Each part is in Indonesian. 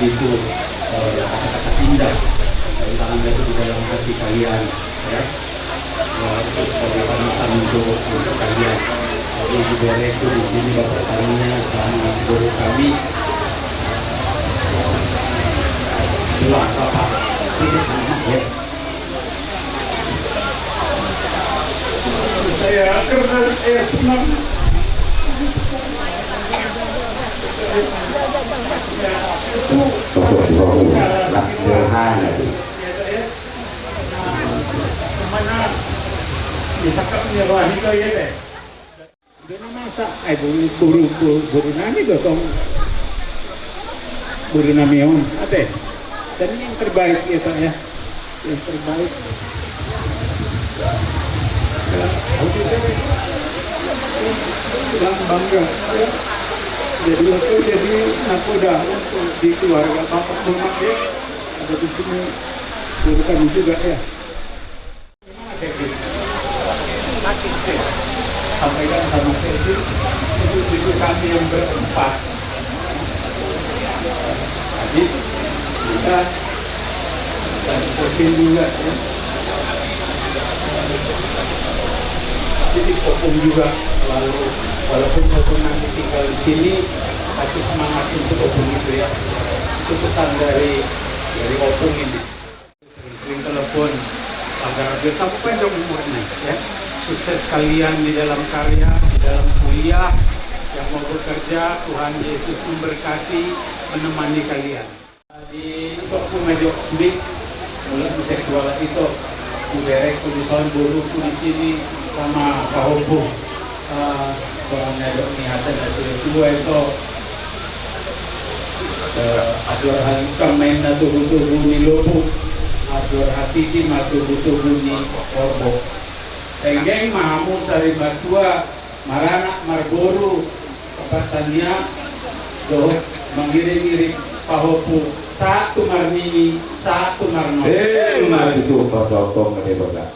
tadi itu kata-kata indah yang tanamnya itu di dalam hati kalian, ya. Itu sebagai panutan untuk kalian. Jadi Ibu Bereku di sini Bapak Tania sama guru kami doa Bapak tidak anak, ya. Saya karena saya senang itu sederhana itu. Mana bisa menyerah itu ya teh. Udah masa buru nami dotong buru namion ate. Dan ini yang terbaik ya teh ya. Yang terbaik. Bilang bangga ya. Jadi aku jadi nakoda untuk di keluarga Bapak Muhammad ya. Ada di sini guru kami juga ya. Sakit ya. Sampaikan sama Kevin itu kami yang berempat. Adit, kita dan Kevin juga ya. Jadi Opung juga selalu, walaupun Opung nanti tinggal di sini, kasih semangat untuk Opung itu ya. Itu pesan dari Opung ini. Sering-sering telepon agar biar kamu pendek umurnya ya. Sukses kalian di dalam karya, di dalam kuliah, yang mau bekerja, Tuhan Yesus memberkati, menemani kalian. Di untuk medio sendiri, mulai bisa dikelola itu. Berek di soal buruku di sini sama Pak Hobu soalnya dok niatan itu itu adur halikam main na tubuh-tubuh ni lobo adur hati di matubuh-tubuh ni korbo tenggeng mahamu sari batua marana marboru kepatannya do mengiring-iring Pak Hobu satu marmini satu marno Mas itu pas otong gede banget.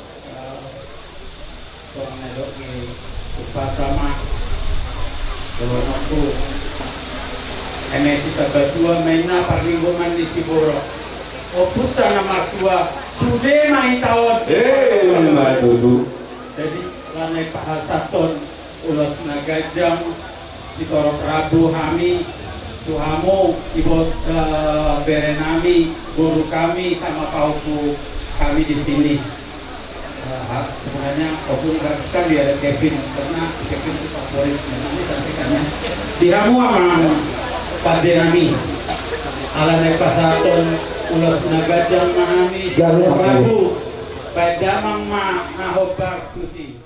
Soalnya dok ni pas sama kalau aku MSI Tabatua mainna parlinggoman di Siboro. Oh putra nama tua sudah main tahun. Mas itu. Jadi lanai Pak Hasaton ulas Nagajam Sitoro Prabu Hami Tuhamu Ibu Berenami guru kami sama pauku kami di sini. Sebenarnya Opung haruskan dia ada Kevin karena Kevin itu favorit. Nanti sampaikannya di Hamu sama Pak Denami ala naik pasaton ulas Nagajam Mahami Sitoro Prabu Padamang Ma Nahobar Tusi.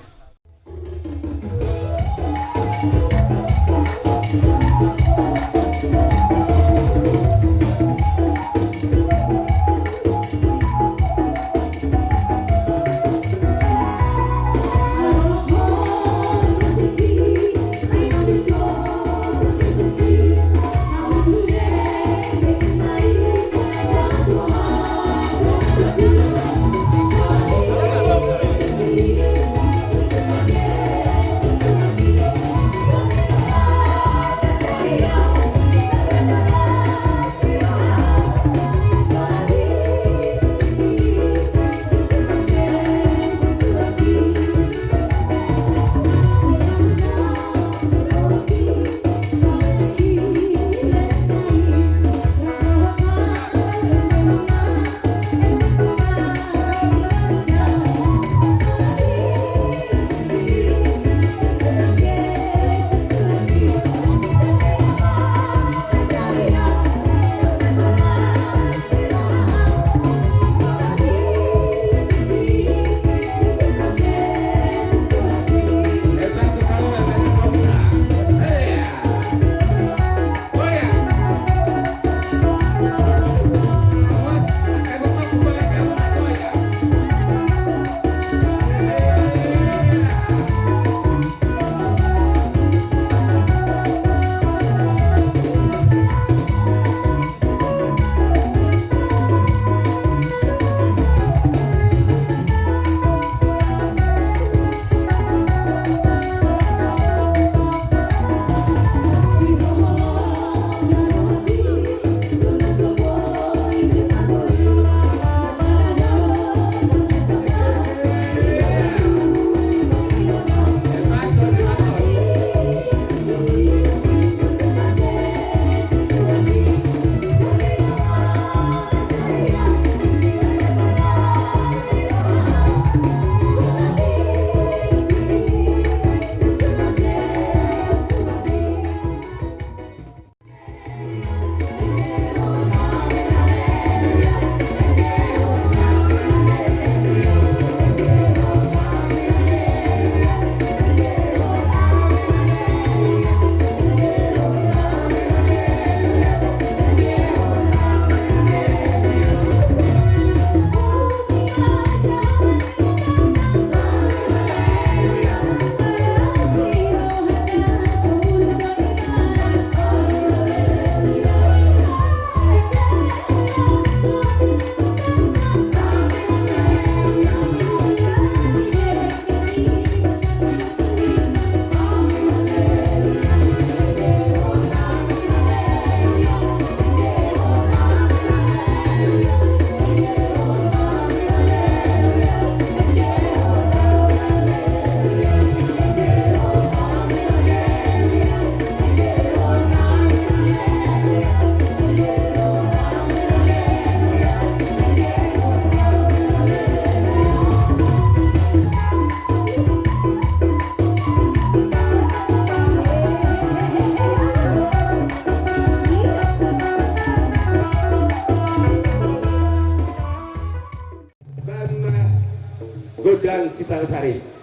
Sitalasari.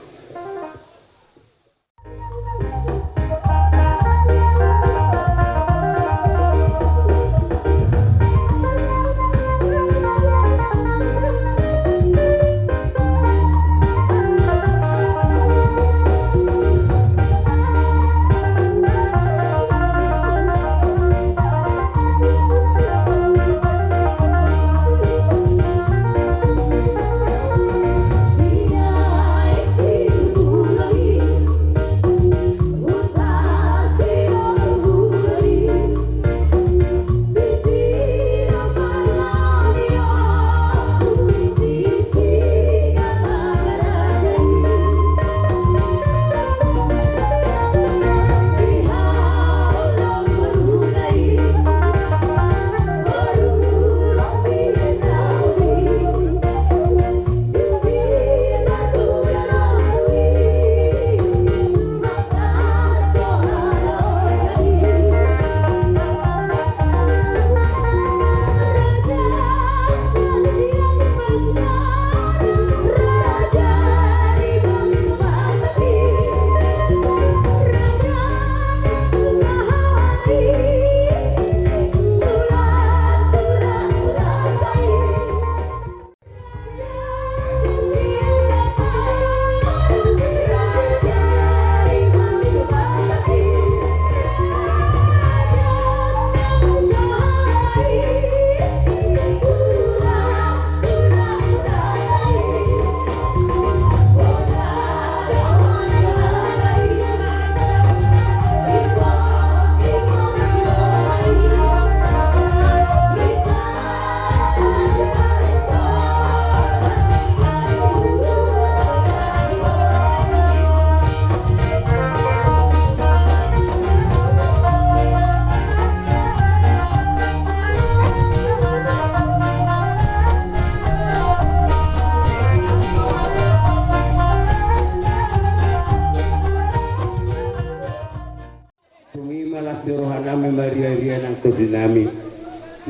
Rohanami Maria Rianang Tudinami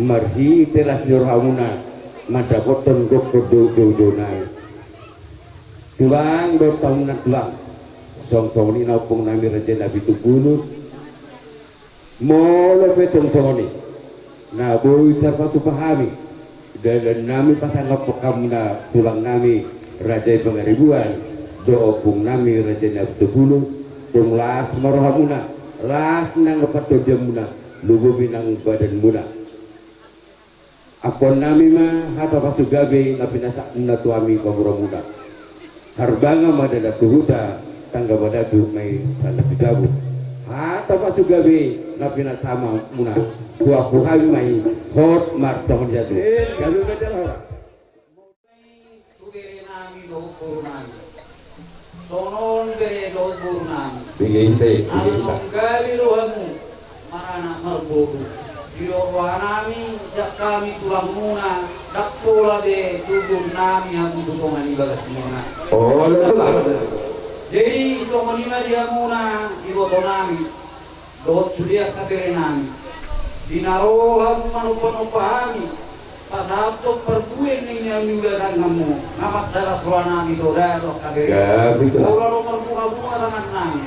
Marhi telas Rohamuna Madakoton Gokto Jojonai Tulang Dotaunan tulang Song-song ini naupung nami Raja Nabi Tubulut Molo petong songoni Naboy terpatu pahami Dan nami pasang pekamna tulang nami Raja Pengaribuan Doopung nami Raja Nabi Tubulut Tunglas Marohamuna Las nang lepat dia muna lugu binang badan muna apon nami mah hata pasugabe napinasak muna tuami pamura muna harbanga madada tuhuta tangga badatu may tanda tujabu hata pasugabe napinasama muna buah kami may hot martong jadu kalau ngajar orang tubere nami do guru nami sonon bere do guru nami bigente anon gabi rohamu marana marbodu biro rohanami sakami tulang muna dakpola be tubuh nami hamu tutongan ibagas muna oh jadi istongonima dia muna iboto nami dohot sudia kabere nami dinaro hamu manupanopahami pasapto perbuen ning yang udah ngamu ngamat salah rohanami doda dok kabere ya betul kalau perbuka-buka tangan nami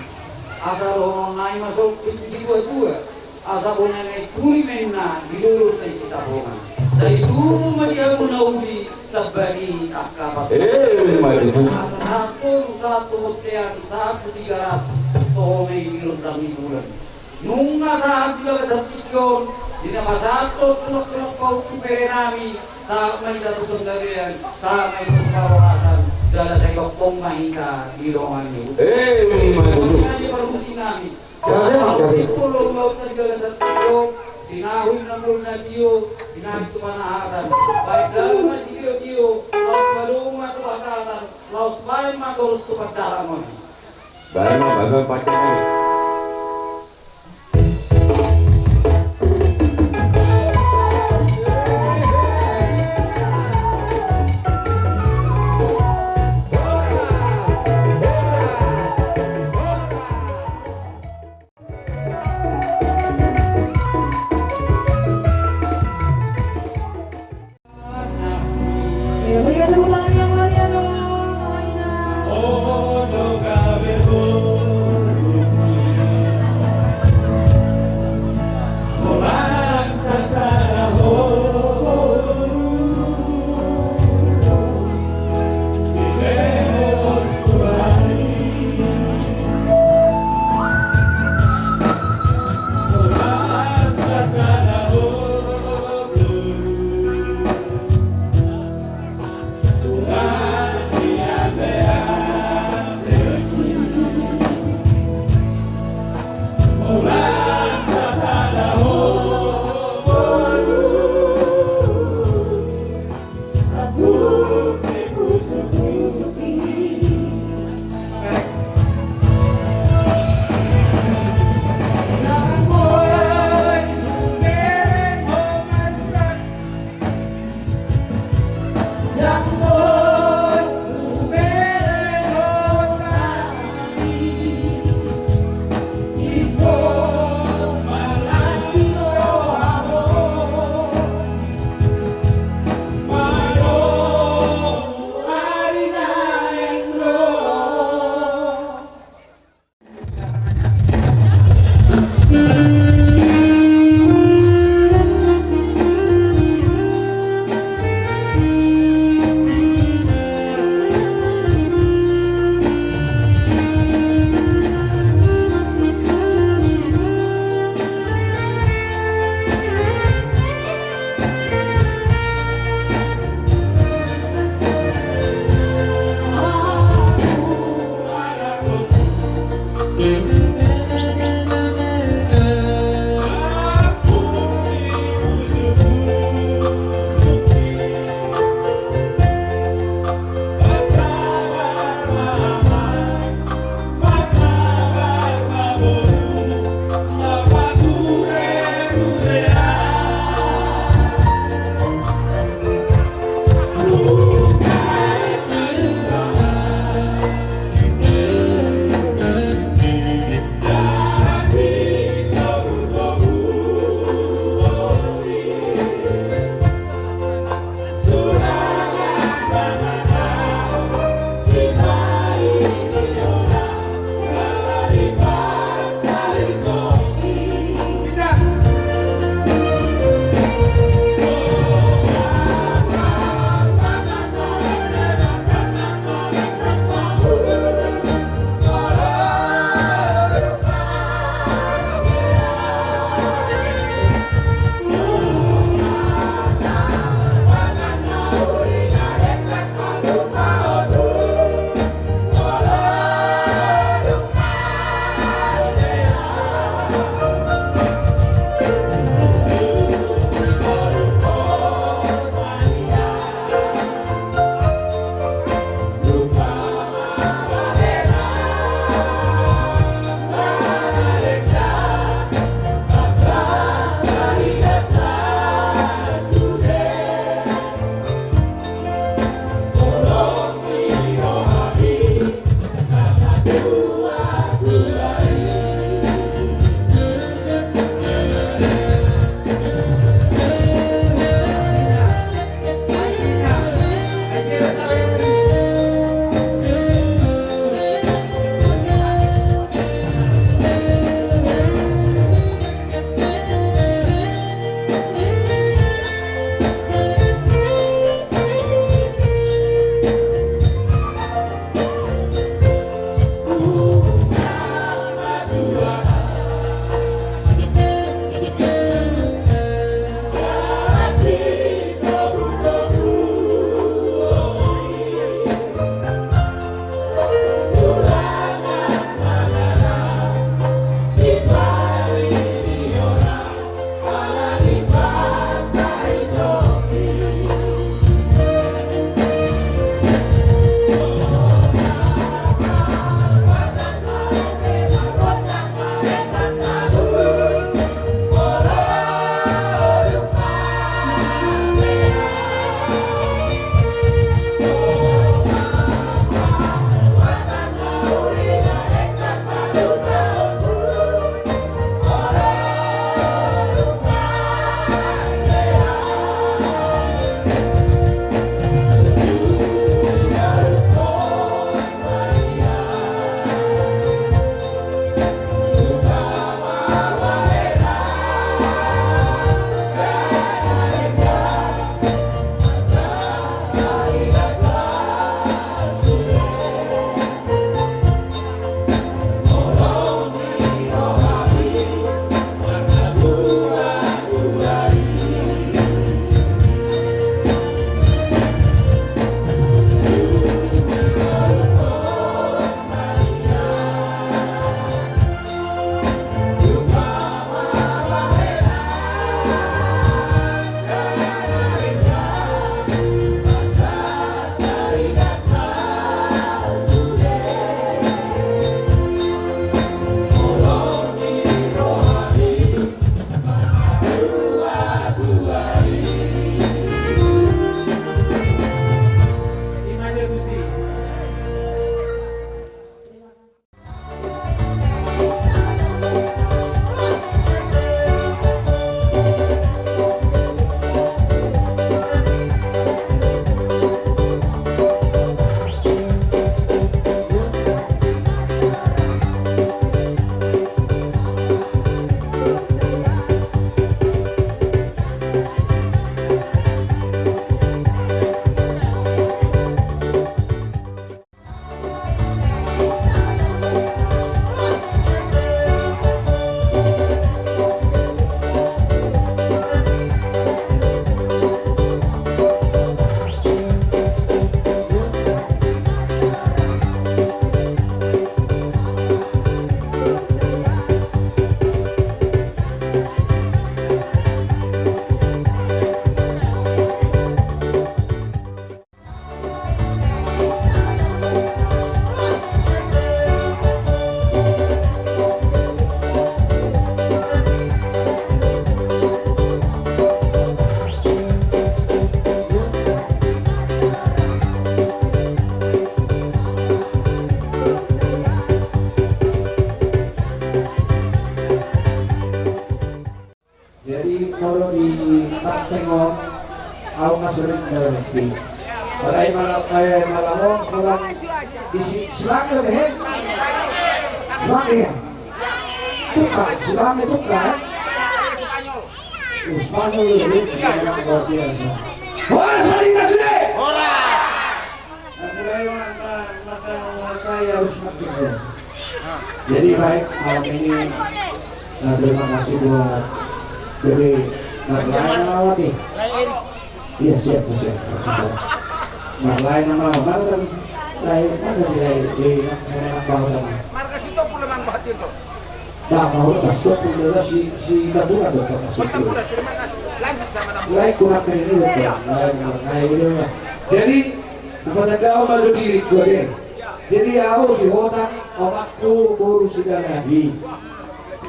asa dohon nai masuk si dua asa bonane tuli menna dilurut na sitabongan sa idumo madia munauli tabani akapas maju asa satu mutean satu tigaras tohome dirundang bulan nunga saat dilaga satikyon dinama satu tulak-tulak pau kupere nami sa may datutong gabian sa may karorasan dala sa ikopong mahika di rongan niyo maju Ini permusi kami. Kalau itu lo tadi dengan satu dinahui namul nadio dinahui tu panahatan. Baik dalam masih dio laus baru matu pasatan laus baik matu harus tu padaramon. baik mah bagai pacaran tengok aku sering berhenti. Balai malam pulang di Selangi lagi he. Selangi ya. Buka, Selangi buka. Spanyol ini yang luar biasa. Ora saling kasih. Ora. Mulai maka harus makin. Jadi baik malam ini terima kasih buat dari Marlain Nawati. Iya siap. Marlain Nawati kan lahir mana di Bawang. Markas itu pula mang bahatin tuh. Nah, mau masuk pula si tabungan tuh masuk. Tabungan terima kasih. Lanjut sama nama. Lain kurang ini tuh. Lain ini. Jadi kepada kau malu diri gue deh. Jadi aku si Hotan omakku baru sudah lagi.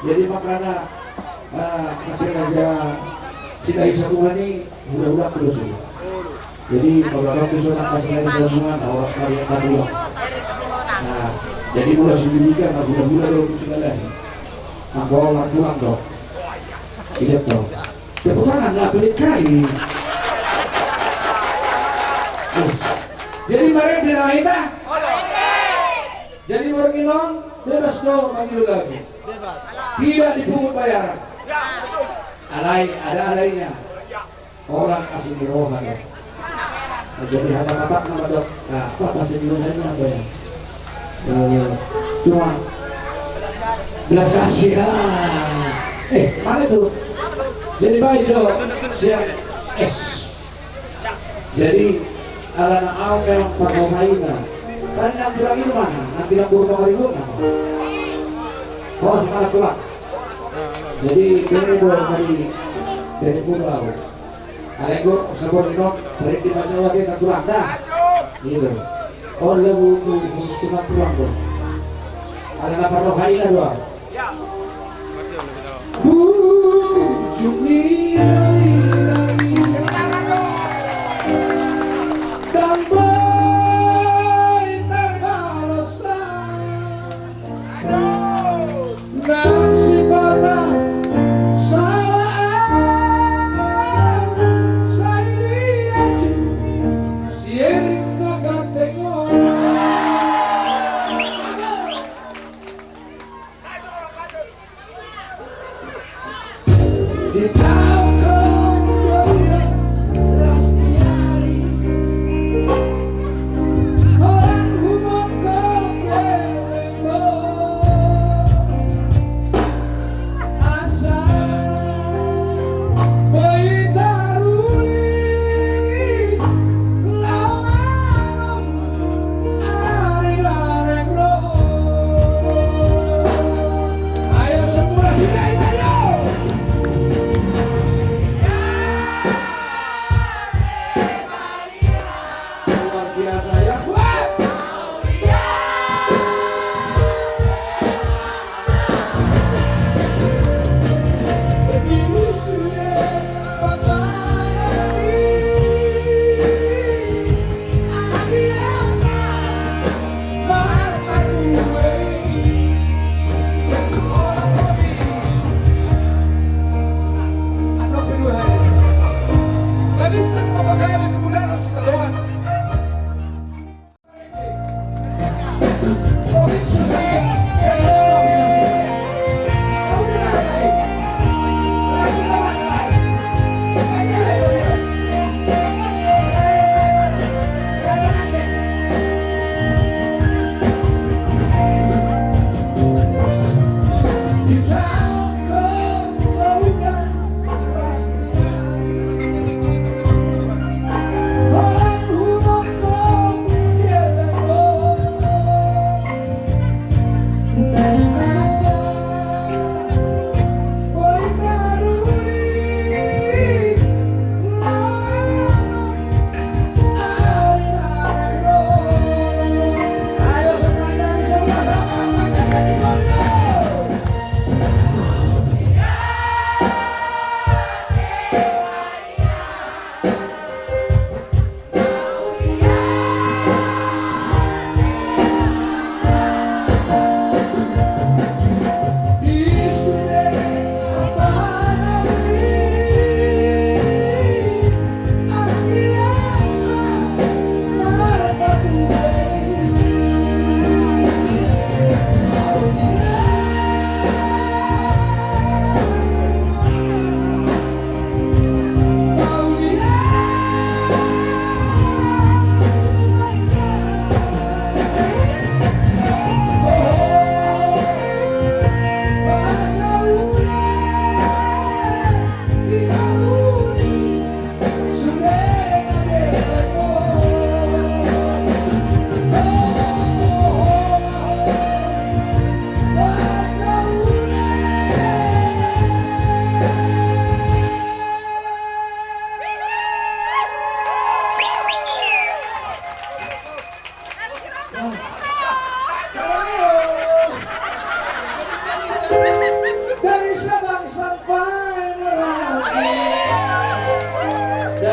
Jadi makanya kasih aja sudah isakuan ini udah terus. Jadi kalau aku sudah kasih isakuan awas kalian kedua. Nah, Jadi mulai sejujurnya nggak gula-gula dong segala. Nah bawa pulang dong. Tidak dong. Ya putra nggak pelit kali. Jadi mari tidak kita. Jadi berginon bebas dong panggil lagi. Tidak dipungut bayaran. Ada alainya. Orang kasih mirohan. Jadi kata-kata nama dok. Nah, apa bahasa Indonesia apa ya? Cuma belas kasihan. Mana itu? Jadi baik dok. Siap S. Jadi anak awam memang pakai kaina. Kan nanti lagi mana? Nanti lambur kemarin mana? Oh, mana tulang? Jadi ini dua dari pulau. Ada gue sebut ini dari di Jawa dia tulang dah. Gitu. Oh, lagu khusus tulang dong. Ada apa rohaina dua? Dunia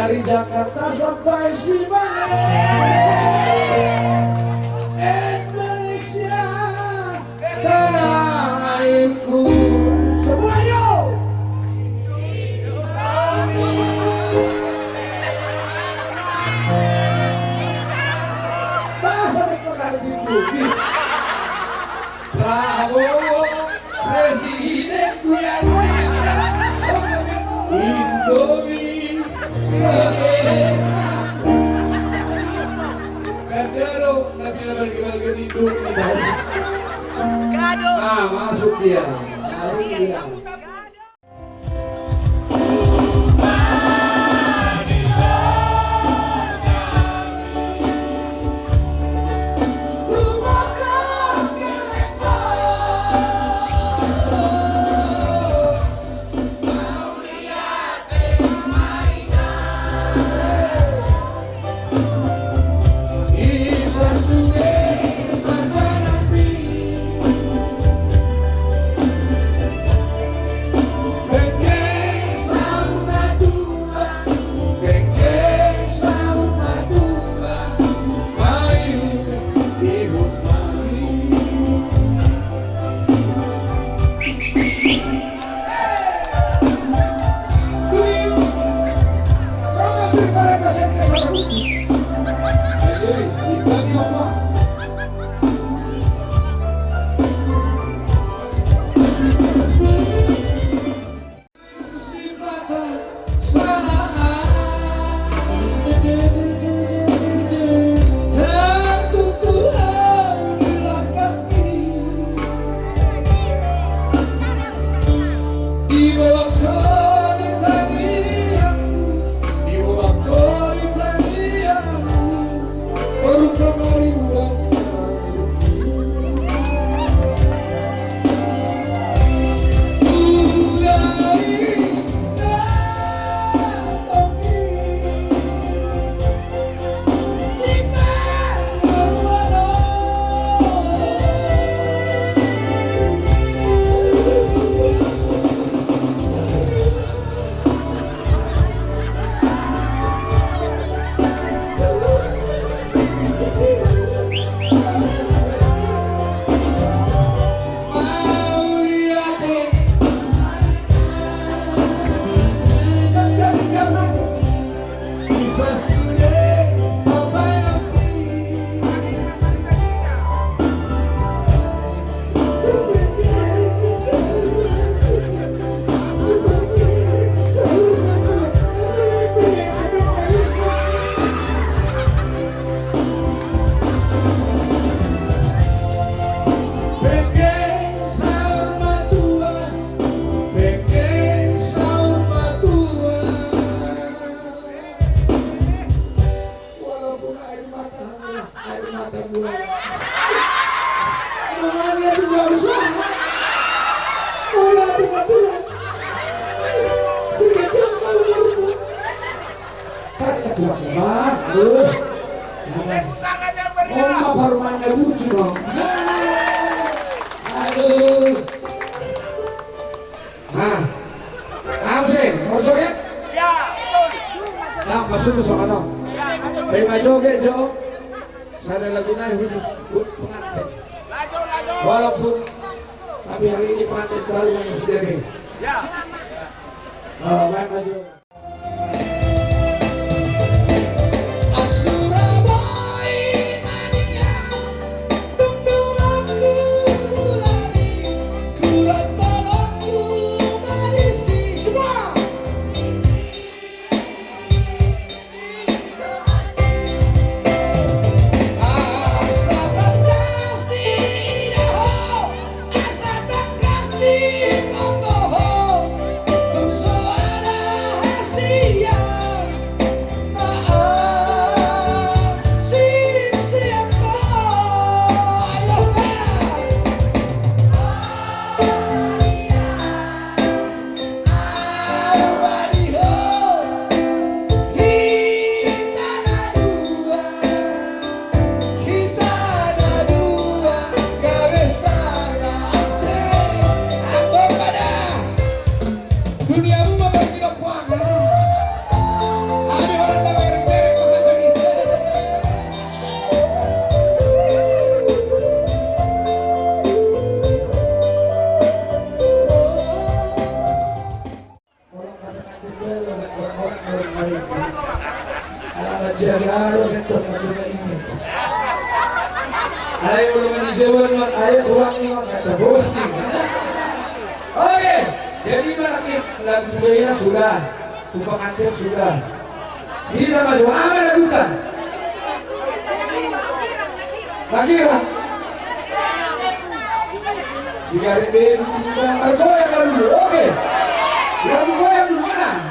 dari Jakarta sampai Simalaya, Indonesia. Prabowo presidenku yang Indomie selera. Kadang nabi bagi-bagi Indomie. Kado. Nah, masuk dia. Baru dia. Oh, baru main bucu dong. Aduh. Nah, apa sih? Mau joget? Ya, betul. Nah, masuk ke sana. Terima joget, Jo. Saya ada lagu naik khusus buat pengantin. Laju. Walaupun tapi hari ini pengantin baru yang sendiri. Ya. Oh, baik maju. Asa tak kasih, oh, oh, oh, so ada. ternyata hosting. Oke, jadi lagu budaya sudah, pengantin sudah. Kita maju, apa lakukan? Lagi lah. Sigaret bin, bergoyang dulu, oke. Lagu goyang dulu mana?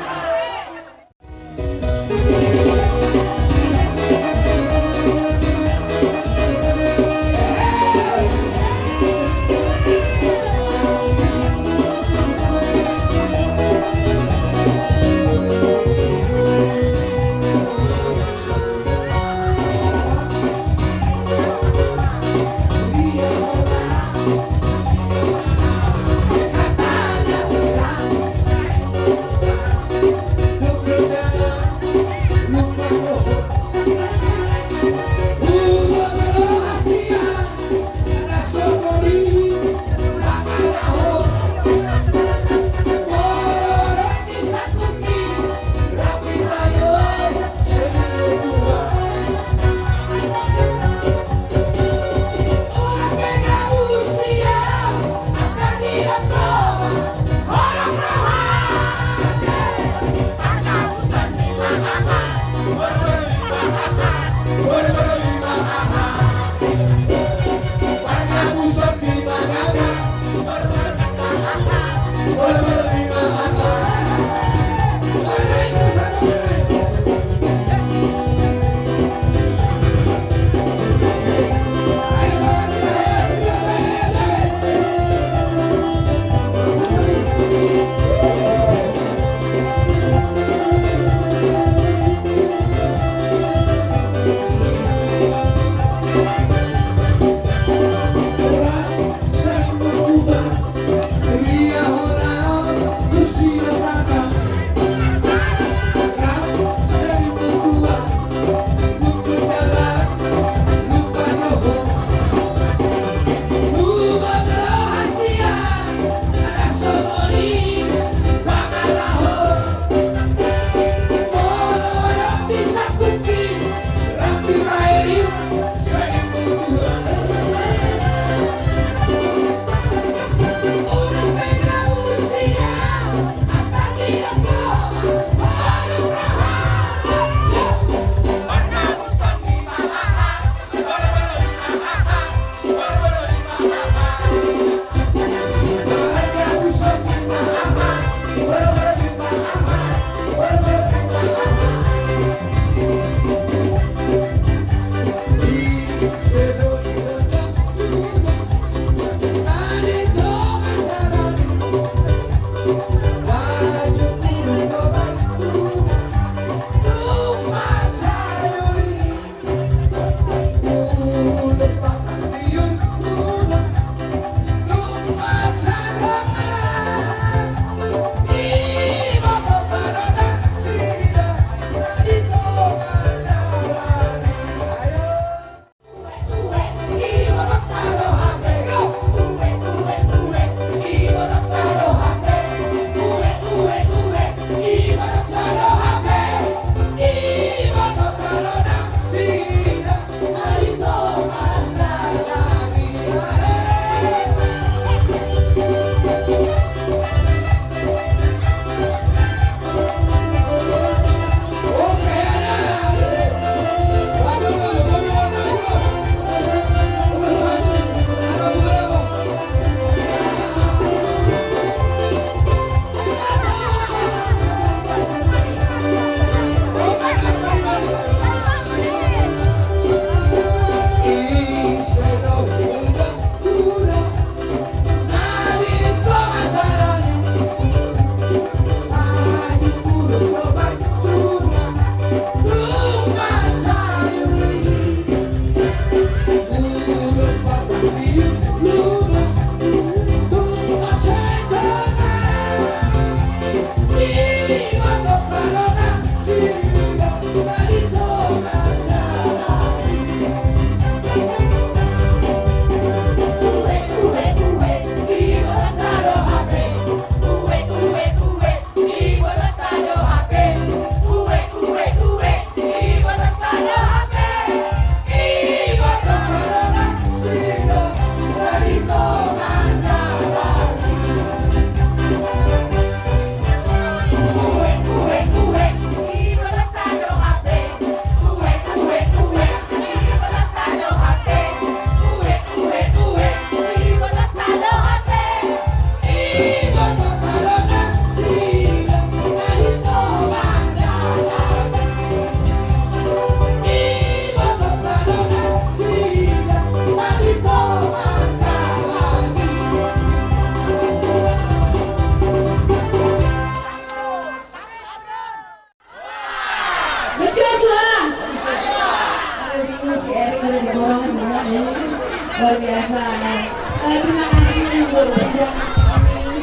ini.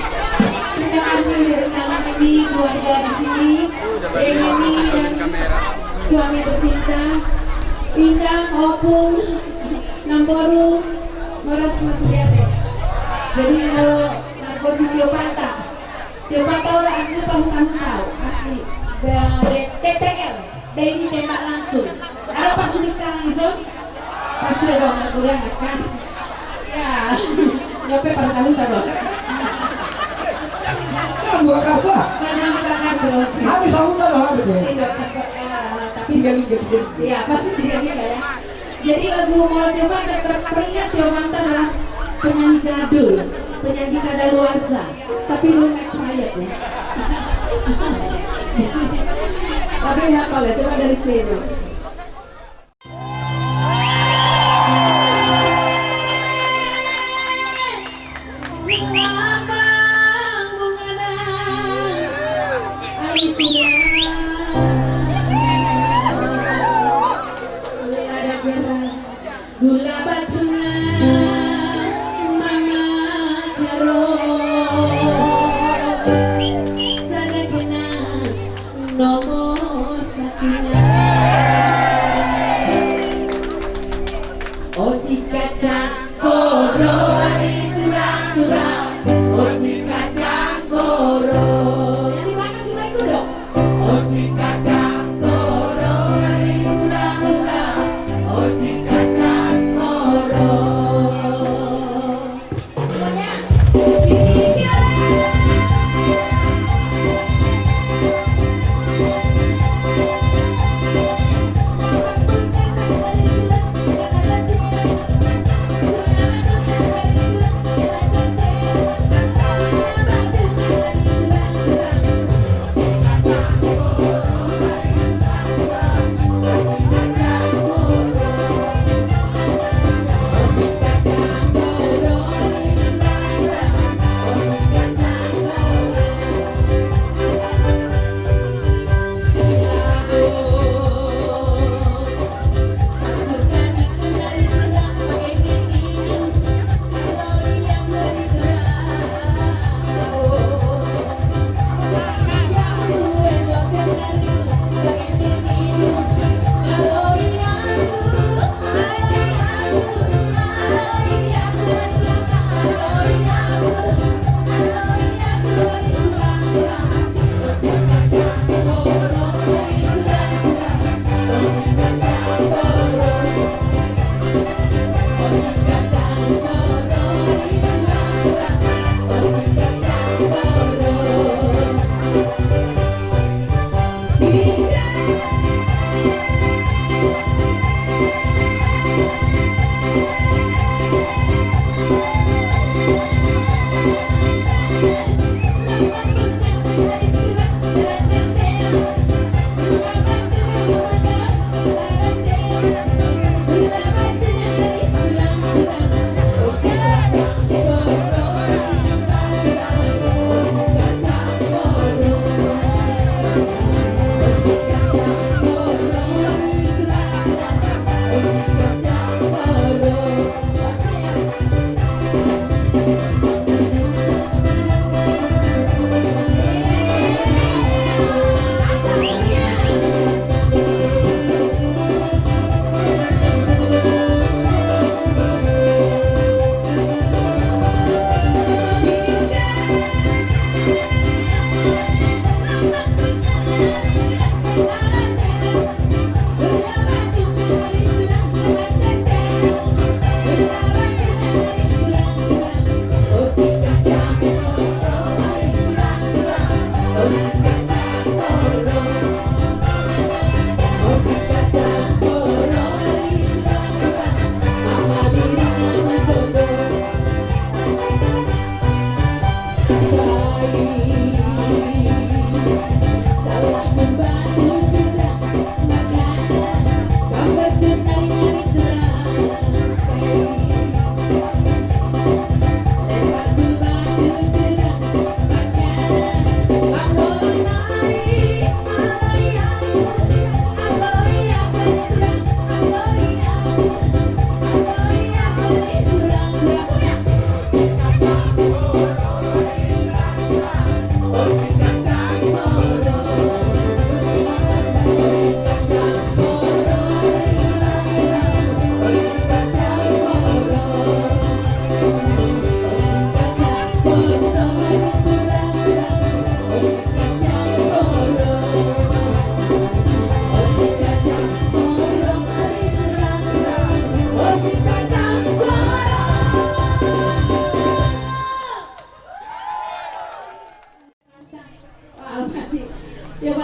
Terima kasih udah undangan ini, keluarga di sini, Ini dan suami tercinta, Indah, Opung, Namboru, Moras Masudiate. Jadi kalau narkosi Tiopanta udah asli tahun-tahun tahu, asli TTL, dari ini tembak langsung. Ada pasti di kalang iso, pasti dong kurang kan? Ya, nyampe pada tahun dong. Buat apa? Karena bukan kartu. Habis aku kan habis ya. Tidak, tapi Tinggal gitu. ya pasti tidak ya. Jadi lagu Mola Tiopanta teringat Tiopanta adalah penyanyi kado, penyanyi kadaluarsa, tapi belum expired ya. Tapi hafal ya, coba dari C dulu. Gula batuna mama karo sadakena nomo sakina osi kacang koro ari turang-turang osi kacang koro yang di belakang juga ikut dong osi kacang koro ari turang-turang osi kacang koro semuanya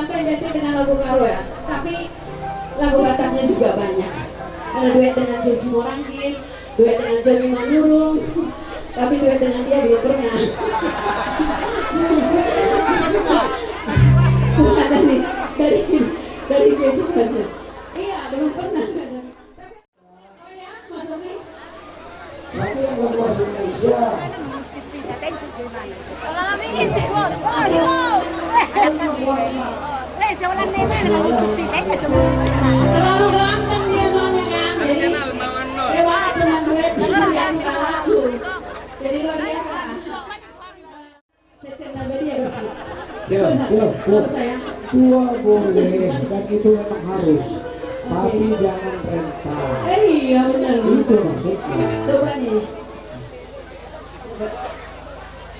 Bangka identik dengan lagu Karo ya, tapi lagu Bataknya juga banyak. Ada duet dengan Josi Morangkin, duet dengan Joni Manurung, tapi duet dengan dia belum pernah. Bukan dari situ aja. Iya, belum pernah. Oh ya, masa sih? Tapi yang lagu bahasa Indonesia Kalau kami ini, Terlalu ganteng dia soalnya kan, jadi lewat dengan duet yang lagu. Jadi luar biasa. Cecep Nabadia berarti. Sebentar, saya. tua boleh dan itu memang harus, tapi jangan rental. Iya benar. Itu maksudnya. Coba nih.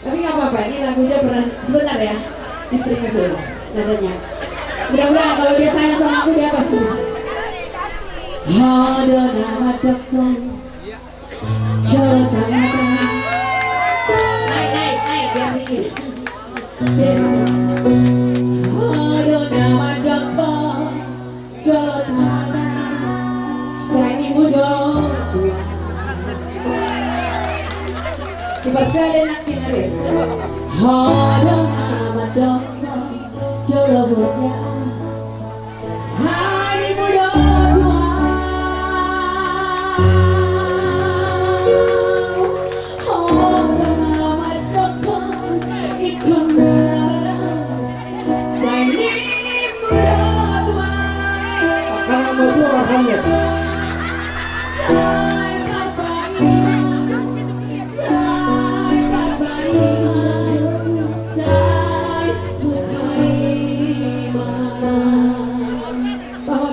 Tapi nggak apa-apa, ini lagunya pernah sebentar ya. Diterima dulu nadanya. Mudah-mudahan kalau dia sayang sama aku dia pasti bisa. Ada nama dokter, naik biar tinggi. Biar ada nama dokter, saya ini muda. Tiba saya ada nak kinari. Ada nama dokter, jolo boja. Saya ini muda tua. Ada nama dokter, ikut sabarang. Saya ini muda tua. Kalau mau tua rasanya. Bahwa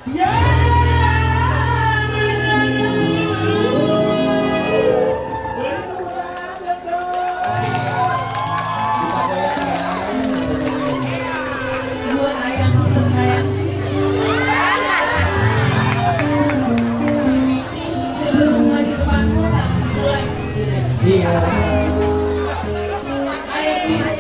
Buat ayahku tersayang sih. Sebelum maju ke panggung harus mulai sendiri. Iya. Ayo Cid.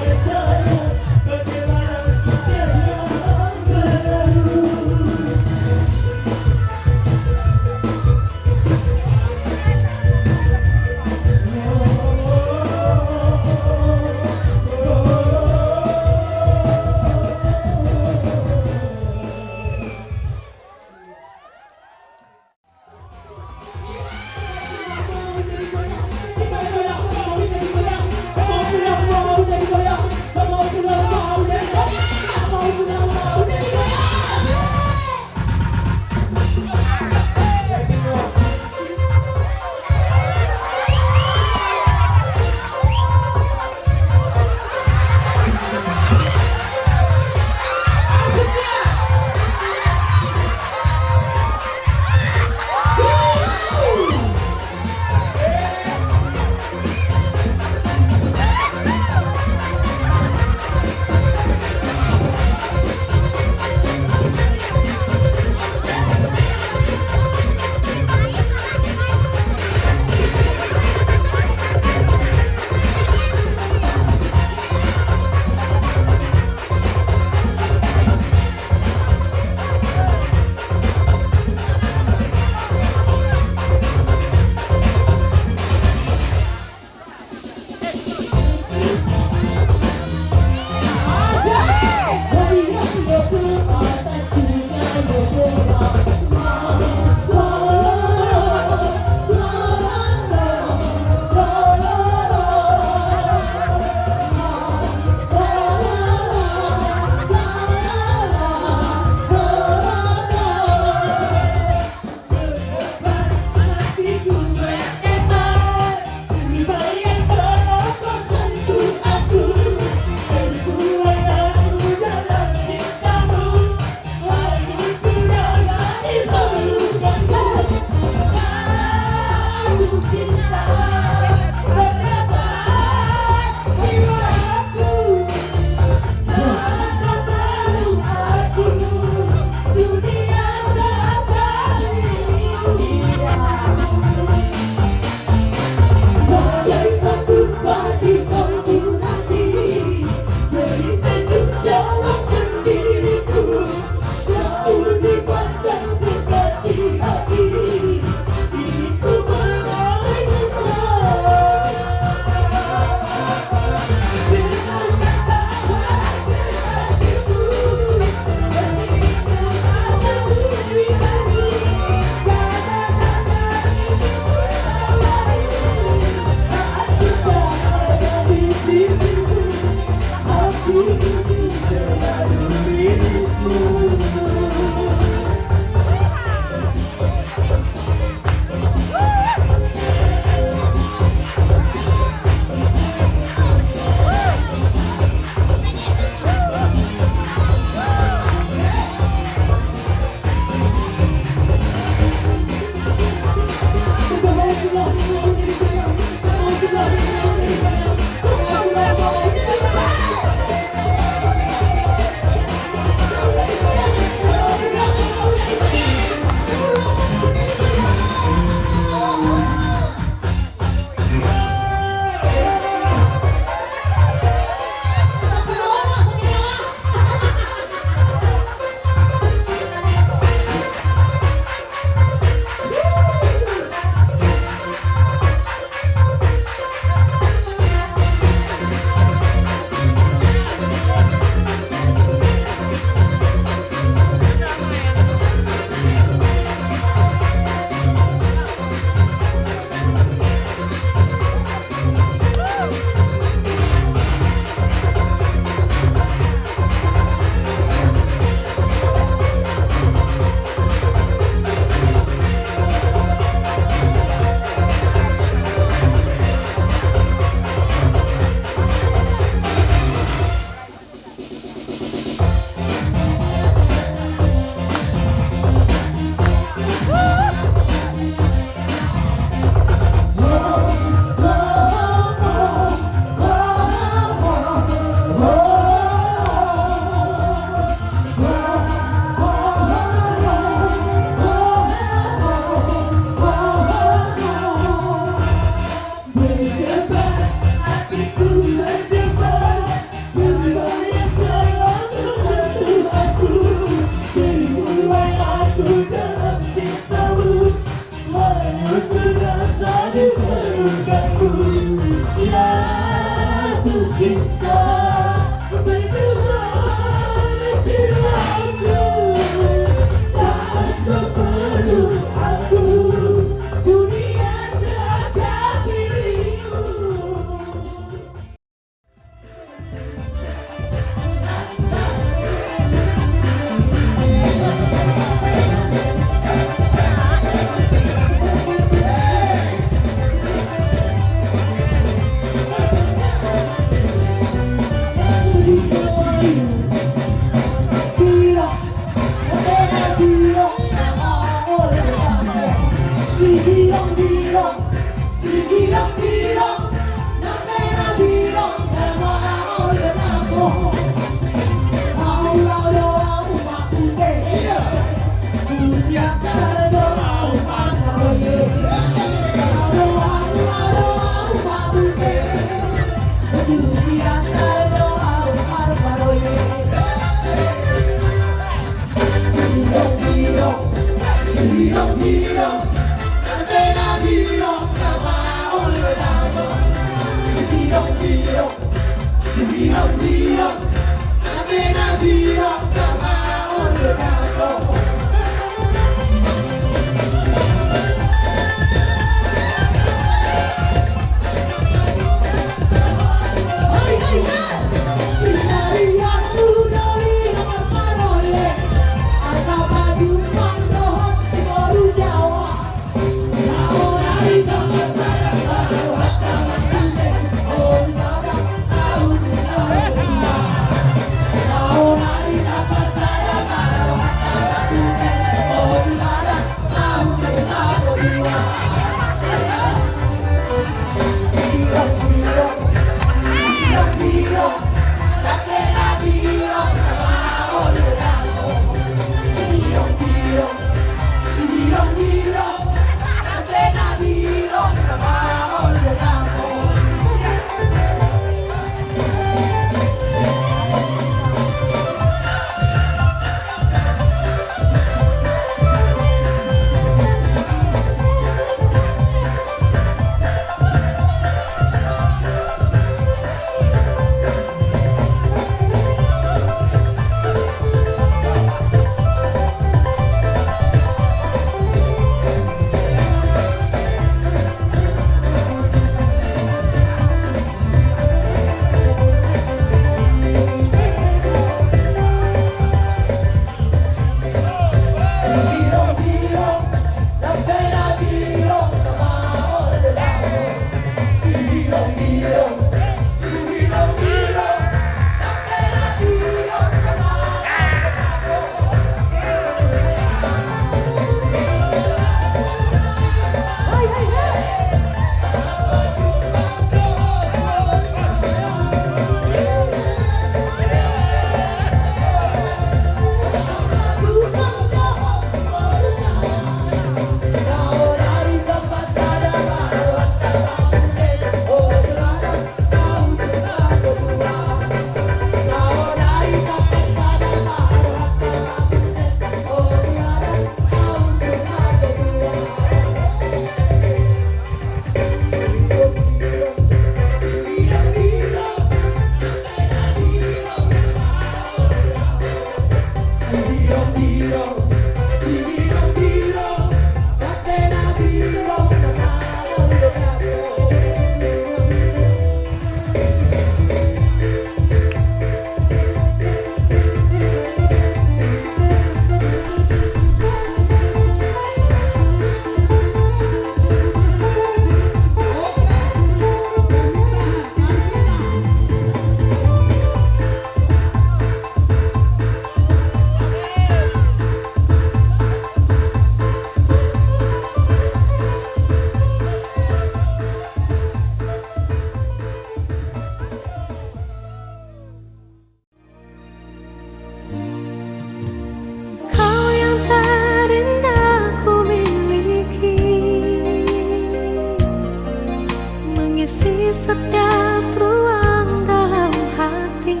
setiap ruang dalam hati.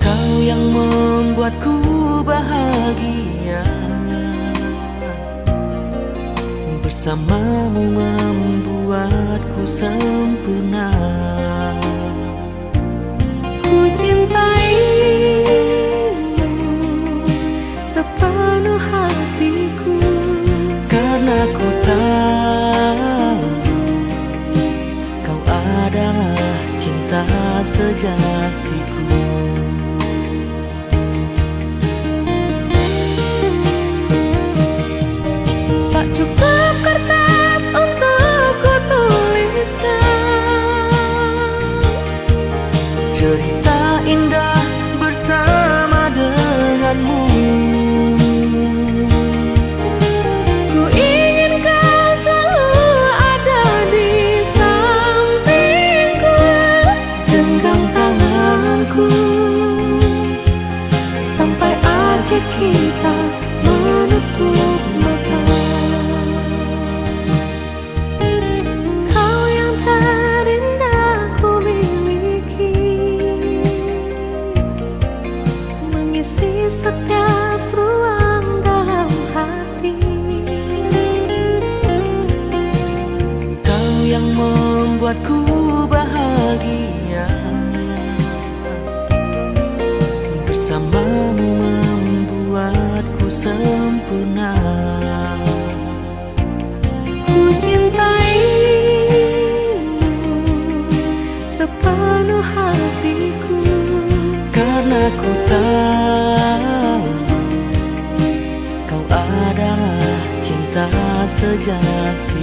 Kau yang membuatku bahagia, bersamamu membuatku sempurna. Ku cintaimu sepenuh hatiku, karena ku tahu kau adalah cinta sejatiku. Tak cukup kertas untuk ku tuliskan cerita indah bersama denganmu. Ku ingin kau selalu ada di sampingku, genggam tanganku sampai akhir kita menutup mata. Kau yang terindah ku miliki, mengisi setiap ruang dalam hati. Kau yang membuatku Bersamamu membuatku sempurna. Ku cintaimu sepenuh hatiku, Karena ku tahu kau adalah cinta sejati.